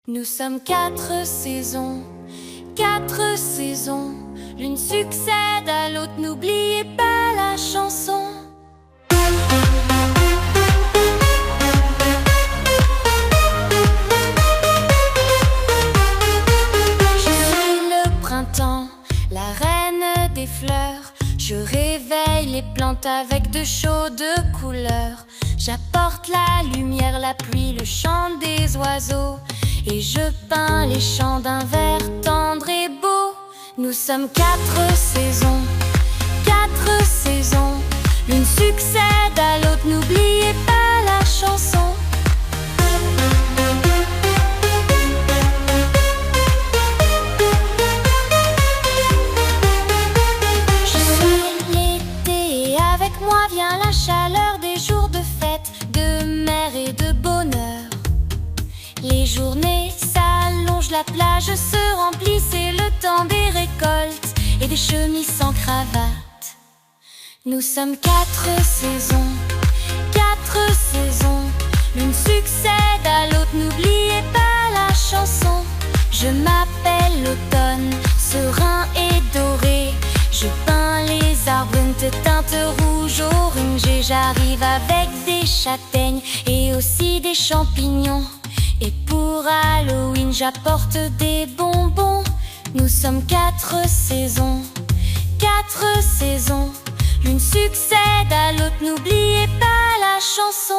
Nous sommes quatre saisons, quatre saisons. L'une succède à l'autre, n'oubliez pas la chanson. Je suis le printemps, la reine des fleurs. Je réveille les plantes avec de chaudes couleurs. J'apporte la lumière, la pluie, le chant des oiseaux. Et je peins les champs d'un vert tendre et beau. Nous sommes quatre saisons, quatre saisons. L'une succède à l'autre, n'oubliez pas la chanson. Je suis l'été et avec moi vient la chaleur des jours de fête, de mer et de bonheur. Les journées s'allongent, la plage se remplit, c'est le temps des récoltes et des chemises sans cravate. Nous sommes quatre saisons, quatre saisons. L'une succède à l'autre, n'oubliez pas la chanson. Je m'appelle l'automne, serein et doré. Je peins les arbres de teinte rouge orangée. J'arrive avec des châtaignes et aussi des champignons. Et pour Halloween, j'apporte des bonbons. Nous sommes quatre saisons, quatre saisons. L'une succède à l'autre, n'oubliez pas la chanson.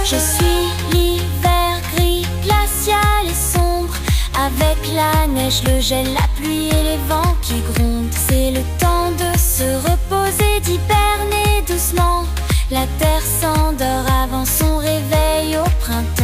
Je suis l'hiver gris, glacial et sombre, avec la neige, le gel, la pluie et les vents qui grondent. C'est le temps de se reposer, d'hiberner doucement. La terre s'endort avant son réveil au printemps.